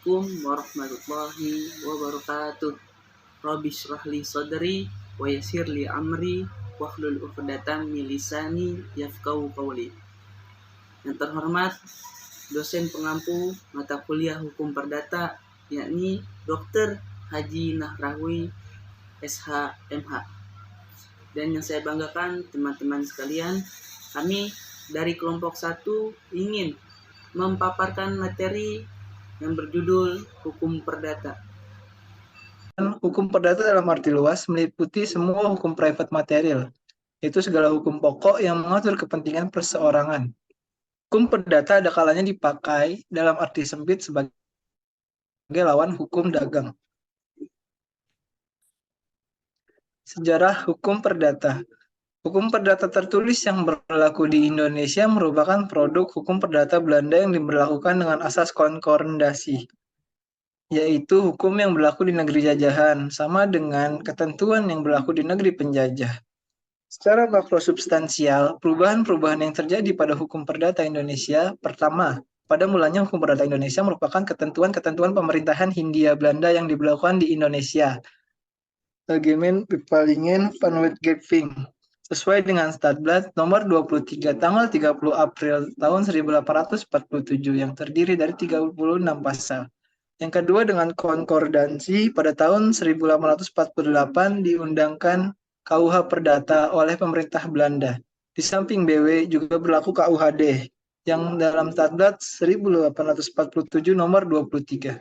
Assalamualaikum warahmatullahi wabarakatuh. Rabbi shrah li sadri wa yassir li amri wahlul 'uqdatam min lisani yafqahu qawli. Yang terhormat dosen pengampu mata kuliah Hukum Perdata, yakni Dr. Haji Nahrawi SH.MH. Dan yang saya banggakan teman-teman sekalian, kami dari kelompok 1 ingin memaparkan materi yang berjudul Hukum Perdata. Hukum perdata dalam arti luas meliputi semua hukum private material, yaitu segala hukum pokok yang mengatur kepentingan perseorangan. Hukum perdata ada kalanya dipakai dalam arti sempit sebagai lawan hukum dagang. Sejarah hukum perdata. Hukum perdata tertulis yang berlaku di Indonesia merupakan produk hukum perdata Belanda yang diberlakukan dengan asas konkordasi, yaitu hukum yang berlaku di negeri jajahan, sama dengan ketentuan yang berlaku di negeri penjajah. Secara makrosubstansial, perubahan-perubahan yang terjadi pada hukum perdata Indonesia, pertama, pada mulanya hukum perdata Indonesia merupakan ketentuan-ketentuan pemerintahan Hindia Belanda yang diberlakukan di Indonesia. Algemeen Bepalingen van Wetgeving, sesuai dengan Stadblad nomor 23 tanggal 30 April tahun 1847 yang terdiri dari 36 pasal. Yang kedua dengan konkordansi pada tahun 1848 diundangkan KUH Perdata oleh pemerintah Belanda. Di samping BW juga berlaku KUHD yang dalam Stadblad 1847 nomor 23.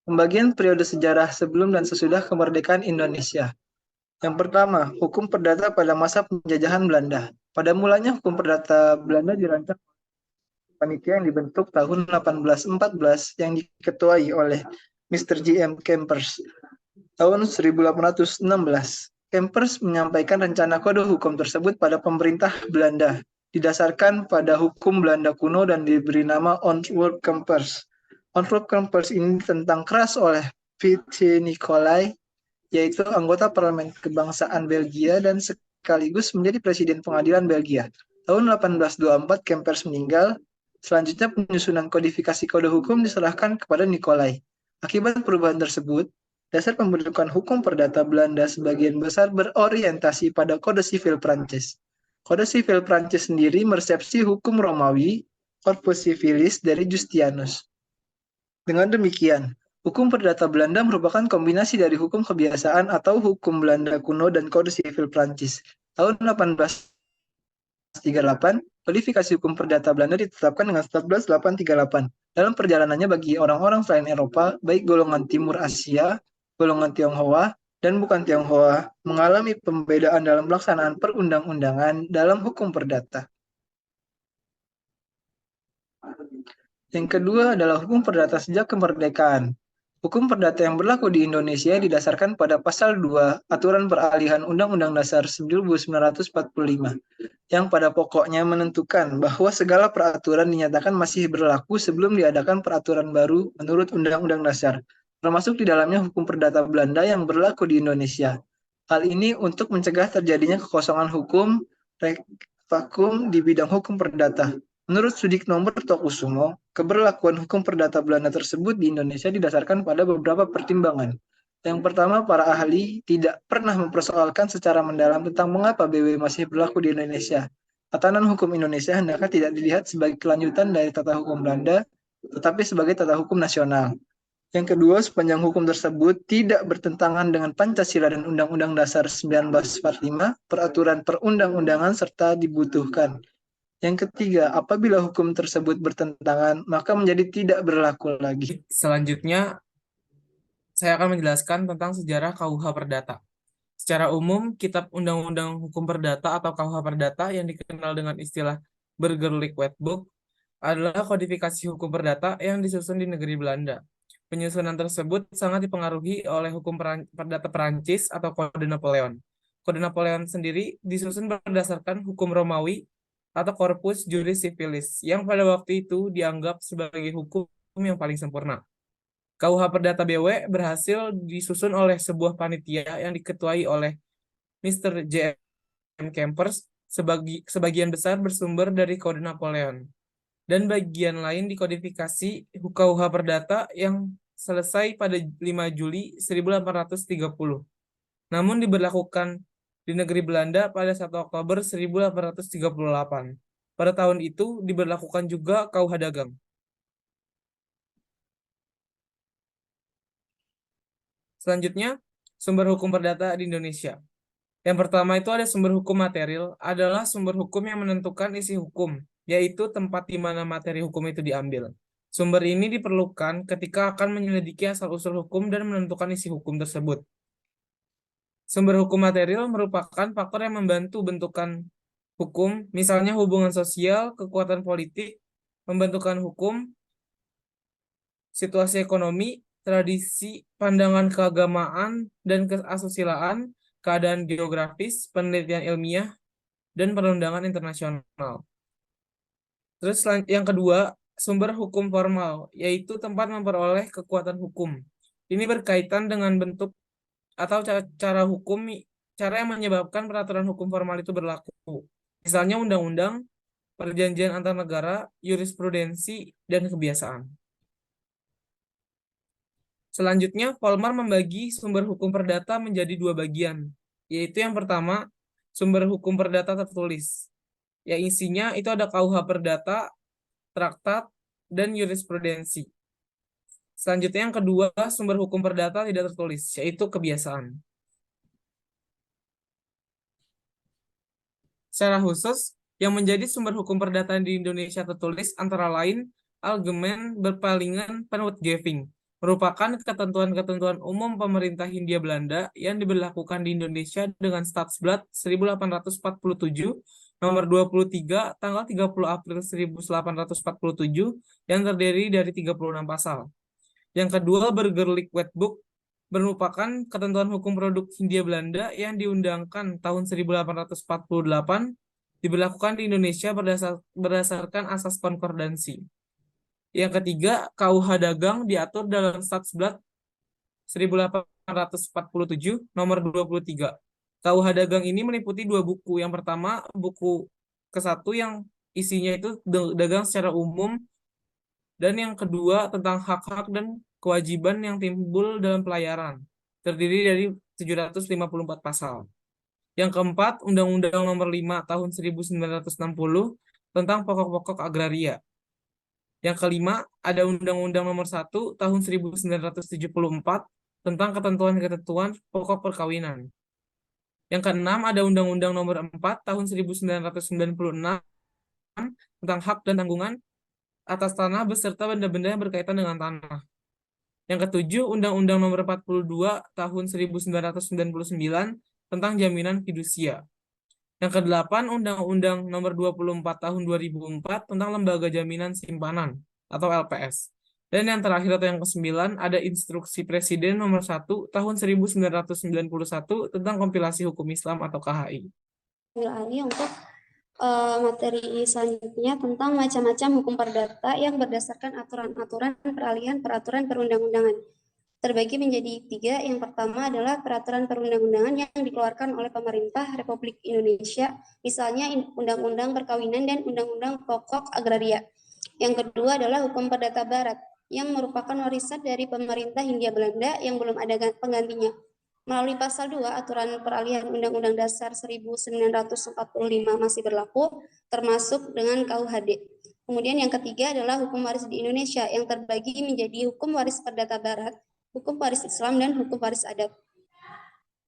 Pembagian periode sejarah sebelum dan sesudah kemerdekaan Indonesia. Yang pertama, hukum perdata pada masa penjajahan Belanda. Pada mulanya hukum perdata Belanda dirancang panitia yang dibentuk tahun 1814 yang diketuai oleh Mr. J.M. Kempers tahun 1816. Kempers menyampaikan rencana kode hukum tersebut pada pemerintah Belanda, didasarkan pada hukum Belanda kuno dan diberi nama Ontwerp Kempers. Ontwerp Kempers ini ditentang keras oleh V.C. Nicolai, yaitu anggota parlemen kebangsaan Belgia dan sekaligus menjadi presiden pengadilan Belgia. Tahun 1824 Kempers meninggal. Selanjutnya penyusunan kodifikasi kode hukum diserahkan kepada Nicolai. Akibat perubahan tersebut, dasar pembentukan hukum perdata Belanda sebagian besar berorientasi pada kode sivil Prancis. Kode sivil Prancis sendiri meresepsi hukum Romawi, Corpus Civilis dari Justianus. Dengan demikian, hukum perdata Belanda merupakan kombinasi dari hukum kebiasaan atau hukum Belanda kuno dan kode sivil Prancis. Tahun 1838, kodifikasi hukum perdata Belanda ditetapkan dengan Stadblad 1838. Dalam perjalanannya bagi orang-orang selain Eropa, baik golongan Timur Asia, golongan Tionghoa, dan bukan Tionghoa, mengalami pembedaan dalam pelaksanaan perundang-undangan dalam hukum perdata. Yang kedua adalah hukum perdata sejak kemerdekaan. Hukum perdata yang berlaku di Indonesia didasarkan pada Pasal 2 Aturan Peralihan Undang-Undang Dasar 1945, yang pada pokoknya menentukan bahwa segala peraturan dinyatakan masih berlaku sebelum diadakan peraturan baru menurut Undang-Undang Dasar, termasuk di dalamnya hukum perdata Belanda yang berlaku di Indonesia. Hal ini untuk mencegah terjadinya kekosongan hukum, vakum di bidang hukum perdata. Menurut Sudikno Mertokusumo, keberlakuan hukum perdata Belanda tersebut di Indonesia didasarkan pada beberapa pertimbangan. Yang pertama, para ahli tidak pernah mempersoalkan secara mendalam tentang mengapa BW masih berlaku di Indonesia. Tatanan hukum Indonesia hendaknya tidak dilihat sebagai kelanjutan dari tata hukum Belanda, tetapi sebagai tata hukum nasional. Yang kedua, sepanjang hukum tersebut tidak bertentangan dengan Pancasila dan Undang-Undang Dasar 1945, peraturan perundang-undangan serta dibutuhkan. Yang ketiga, apabila hukum tersebut bertentangan, maka menjadi tidak berlaku lagi. Selanjutnya, saya akan menjelaskan tentang sejarah KUH Perdata. Secara umum, Kitab Undang-Undang Hukum Perdata atau KUH Perdata yang dikenal dengan istilah Burgerlijk Wetboek adalah kodifikasi hukum perdata yang disusun di negeri Belanda. Penyusunan tersebut sangat dipengaruhi oleh hukum perdata Perancis atau Kode Napoleon. Kode Napoleon sendiri disusun berdasarkan hukum Romawi atau Corpus Juris Civilis yang pada waktu itu dianggap sebagai hukum yang paling sempurna. KUH Perdata BW berhasil disusun oleh sebuah panitia yang diketuai oleh Mr. J.M. Kempers, sebagian besar bersumber dari Kode Napoleon. dan bagian lain dikodifikasi KUH Perdata yang selesai pada 5 Juli 1830. Namun diberlakukan di negeri Belanda pada 1 Oktober 1838. Pada tahun itu diberlakukan juga KUH Dagang. Selanjutnya, sumber hukum perdata di Indonesia. Yang pertama itu ada sumber hukum material, adalah sumber hukum yang menentukan isi hukum, yaitu tempat di mana materi hukum itu diambil. Sumber ini diperlukan ketika akan menyelidiki asal-usul hukum dan menentukan isi hukum tersebut. Sumber hukum material merupakan faktor yang membantu bentukan hukum, misalnya hubungan sosial, kekuatan politik, pembentukan hukum, situasi ekonomi, tradisi, pandangan keagamaan dan keasusilaan, keadaan geografis, penelitian ilmiah, dan perundangan internasional. Terus yang kedua, sumber hukum formal, yaitu tempat memperoleh kekuatan hukum. Ini berkaitan dengan bentuk atau cara hukum, cara yang menyebabkan peraturan hukum formal itu berlaku. Misalnya undang-undang, perjanjian antar negara, jurisprudensi, dan kebiasaan. Selanjutnya, Volmar membagi sumber hukum perdata menjadi 2 bagian, yaitu yang pertama, sumber hukum perdata tertulis. Yang isinya itu ada KUH Perdata, traktat, dan jurisprudensi. Selanjutnya yang kedua, sumber hukum perdata tidak tertulis, yaitu kebiasaan. Secara khusus, yang menjadi sumber hukum perdata di Indonesia tertulis antara lain Algemeen Berpalingan Penwetgeving, merupakan ketentuan-ketentuan umum pemerintah Hindia Belanda yang diberlakukan di Indonesia dengan Stadsblad 1847 nomor 23 tanggal 30 April 1847 yang terdiri dari 36 pasal. Yang kedua, Burgerlijk Wetboek merupakan ketentuan hukum produk Hindia Belanda yang diundangkan tahun 1848 diberlakukan di Indonesia berdasarkan asas konkordansi. Yang ketiga, KUH Dagang diatur dalam Stadsblad 1847 nomor 23. KUH Dagang ini meliputi 2 buku. Yang pertama, buku ke-1 yang isinya itu dagang secara umum, dan yang kedua tentang hak-hak dan kewajiban yang timbul dalam pelayaran, terdiri dari 754 pasal. Yang keempat, Undang-Undang Nomor 5 Tahun 1960 tentang pokok-pokok agraria. Yang kelima, ada Undang-Undang Nomor 1 Tahun 1974 tentang ketentuan-ketentuan pokok perkawinan. Yang keenam, ada Undang-Undang Nomor 4 Tahun 1996 tentang hak dan tanggungan atas tanah beserta benda-benda yang berkaitan dengan tanah. Yang ketujuh, Undang-Undang Nomor 42 Tahun 1999 tentang jaminan fidusia. Yang kedelapan, Undang-Undang Nomor 24 Tahun 2004 tentang Lembaga Jaminan Simpanan atau LPS. Dan yang terakhir atau yang ke-9, ada Instruksi Presiden Nomor 1 Tahun 1991 tentang Kompilasi Hukum Islam atau KHI. Alih untuk materi selanjutnya tentang macam-macam hukum perdata yang berdasarkan aturan-aturan peralihan peraturan perundang-undangan. Terbagi menjadi 3. Yang pertama adalah peraturan perundang-undangan yang dikeluarkan oleh pemerintah Republik Indonesia, misalnya Undang-Undang Perkawinan dan Undang-Undang Pokok Agraria. Yang kedua adalah hukum perdata Barat, yang merupakan warisan dari pemerintah Hindia Belanda yang belum ada penggantinya. Melalui pasal 2 aturan peralihan Undang-Undang Dasar 1945 masih berlaku, termasuk dengan KUHD. Kemudian yang ketiga adalah hukum waris di Indonesia yang terbagi menjadi hukum waris perdata Barat, hukum waris Islam, dan hukum waris adat.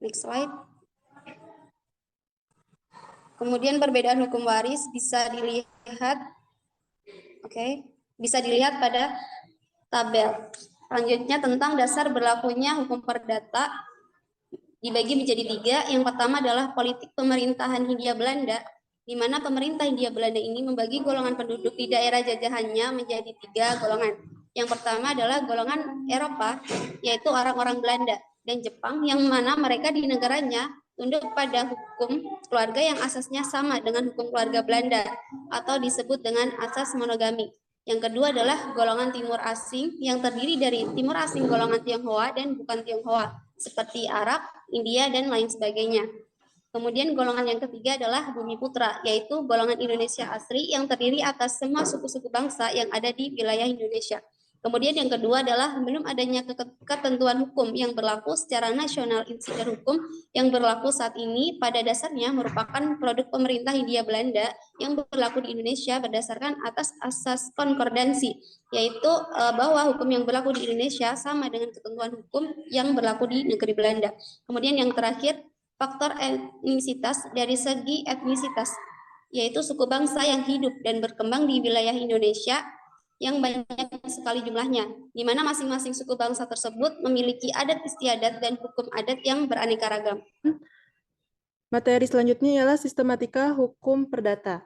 Next slide. Kemudian perbedaan hukum waris bisa dilihat, bisa dilihat pada tabel. Selanjutnya tentang dasar berlakunya hukum perdata dibagi menjadi 3. Yang pertama adalah politik pemerintahan Hindia Belanda, di mana pemerintah Hindia Belanda ini membagi golongan penduduk di daerah jajahannya menjadi 3 golongan. Yang pertama adalah golongan Eropa, yaitu orang-orang Belanda dan Jepang, yang mana mereka di negaranya tunduk pada hukum keluarga yang asasnya sama dengan hukum keluarga Belanda, atau disebut dengan asas monogami. Yang kedua adalah golongan Timur Asing, yang terdiri dari Timur Asing golongan Tionghoa dan bukan Tionghoa, seperti Arab, India, dan lain sebagainya. Kemudian golongan yang ketiga adalah Bumi Putra, yaitu golongan Indonesia asli yang terdiri atas semua suku-suku bangsa yang ada di wilayah Indonesia. Kemudian yang kedua adalah belum adanya ketentuan hukum yang berlaku secara nasional. Insiden hukum yang berlaku saat ini pada dasarnya merupakan produk pemerintah Hindia Belanda yang berlaku di Indonesia berdasarkan atas asas konkordansi, yaitu bahwa hukum yang berlaku di Indonesia sama dengan ketentuan hukum yang berlaku di negeri Belanda. Kemudian yang terakhir, faktor etnisitas dari segi etnisitas, yaitu suku bangsa yang hidup dan berkembang di wilayah Indonesia yang banyak sekali jumlahnya, di mana masing-masing suku bangsa tersebut memiliki adat istiadat dan hukum adat yang beraneka ragam. Materi selanjutnya ialah sistematika hukum perdata.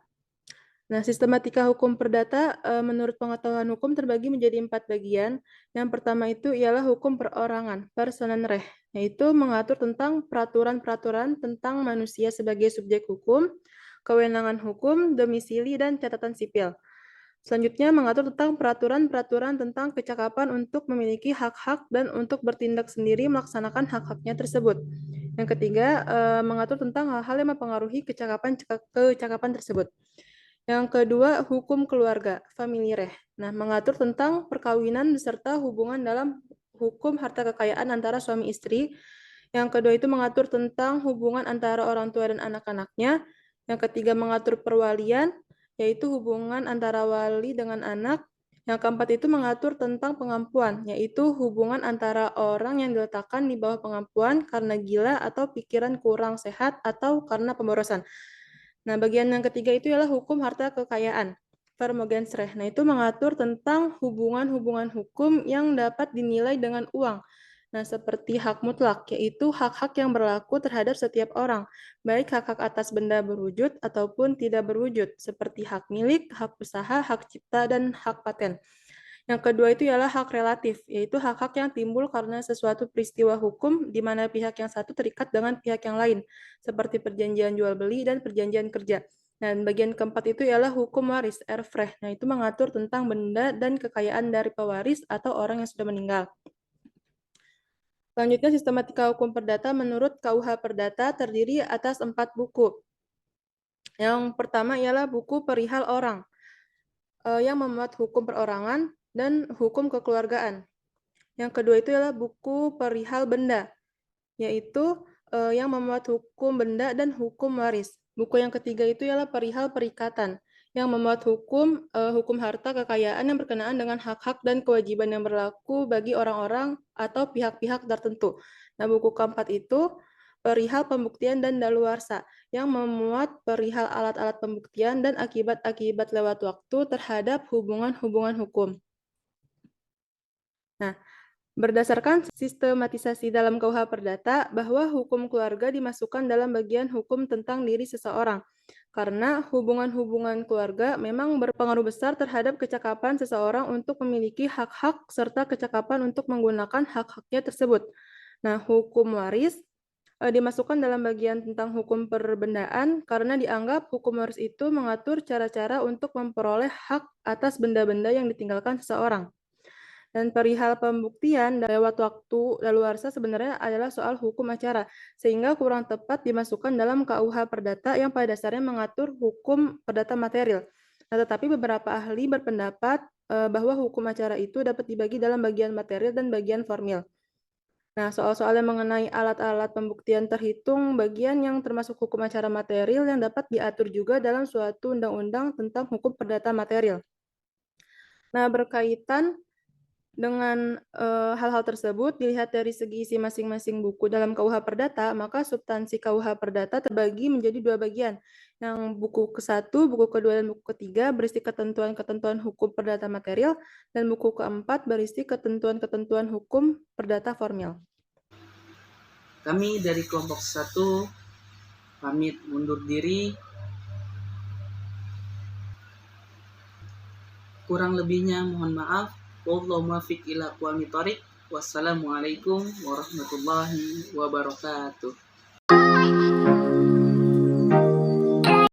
Nah, sistematika hukum perdata menurut pengetahuan hukum terbagi menjadi 4 bagian. Yang pertama itu ialah hukum perorangan, Personenrecht, yaitu mengatur tentang peraturan-peraturan tentang manusia sebagai subjek hukum, kewenangan hukum, domisili, dan catatan sipil. Selanjutnya mengatur tentang peraturan-peraturan tentang kecakapan untuk memiliki hak-hak dan untuk bertindak sendiri melaksanakan hak-haknya tersebut. Yang ketiga, mengatur tentang hal-hal yang mempengaruhi kecakapan tersebut. Yang kedua, hukum keluarga, Familierecht. Nah, mengatur tentang perkawinan beserta hubungan dalam hukum harta kekayaan antara suami istri. Yang kedua itu mengatur tentang hubungan antara orang tua dan anak-anaknya. Yang ketiga, mengatur perwalian, yaitu hubungan antara wali dengan anak. Yang keempat itu mengatur tentang pengampuan, yaitu hubungan antara orang yang diletakkan di bawah pengampuan karena gila atau pikiran kurang sehat atau karena pemborosan. Nah, bagian yang ketiga itu adalah hukum harta kekayaan, Vermogensrecht. Nah, itu mengatur tentang hubungan-hubungan hukum yang dapat dinilai dengan uang. Nah, seperti hak mutlak, yaitu hak-hak yang berlaku terhadap setiap orang, baik hak-hak atas benda berwujud ataupun tidak berwujud, seperti hak milik, hak usaha, hak cipta, dan hak paten. Yang kedua itu ialah hak relatif, yaitu hak-hak yang timbul karena sesuatu peristiwa hukum di mana pihak yang satu terikat dengan pihak yang lain, seperti perjanjian jual-beli dan perjanjian kerja. Dan bagian keempat itu ialah hukum waris, Erbrecht. Nah, itu mengatur tentang benda dan kekayaan dari pewaris atau orang yang sudah meninggal. Selanjutnya, sistematika hukum perdata menurut KUH Perdata terdiri atas 4 buku. Yang pertama ialah buku perihal orang, yang memuat hukum perorangan dan hukum kekeluargaan. Yang kedua itu adalah buku perihal benda, yaitu yang memuat hukum benda dan hukum waris. Buku yang ketiga itu ialah perihal perikatan, yang memuat hukum harta kekayaan yang berkenaan dengan hak-hak dan kewajiban yang berlaku bagi orang-orang atau pihak-pihak tertentu. Nah, buku keempat itu perihal pembuktian dan daluarsa, yang memuat perihal alat-alat pembuktian dan akibat-akibat lewat waktu terhadap hubungan-hubungan hukum. Nah, berdasarkan sistematisasi dalam KUH Perdata, bahwa hukum keluarga dimasukkan dalam bagian hukum tentang diri seseorang, karena hubungan-hubungan keluarga memang berpengaruh besar terhadap kecakapan seseorang untuk memiliki hak-hak serta kecakapan untuk menggunakan hak-haknya tersebut. Nah, hukum waris dimasukkan dalam bagian tentang hukum perbendaan karena dianggap hukum waris itu mengatur cara-cara untuk memperoleh hak atas benda-benda yang ditinggalkan seseorang. Dan perihal pembuktian lewat waktu daluarsa sebenarnya adalah soal hukum acara, sehingga kurang tepat dimasukkan dalam KUH Perdata yang pada dasarnya mengatur hukum perdata material. Nah, tetapi beberapa ahli berpendapat bahwa hukum acara itu dapat dibagi dalam bagian material dan bagian formil. Nah, soal-soal yang mengenai alat-alat pembuktian terhitung bagian yang termasuk hukum acara material yang dapat diatur juga dalam suatu undang-undang tentang hukum perdata material. Nah, berkaitan dengan hal-hal tersebut, dilihat dari segi isi masing-masing buku dalam KUH Perdata, maka substansi KUH Perdata terbagi menjadi 2 bagian. Yang buku ke-1, buku kedua, dan buku ketiga berisi ketentuan-ketentuan hukum perdata material, dan buku keempat berisi ketentuan-ketentuan hukum perdata formil. Kami dari kelompok 1 pamit mundur diri. Kurang lebihnya mohon maaf. Wallahu muwaffiq ila aqwamit thoriq. Wassalamualaikum warahmatullahi wabarakatuh.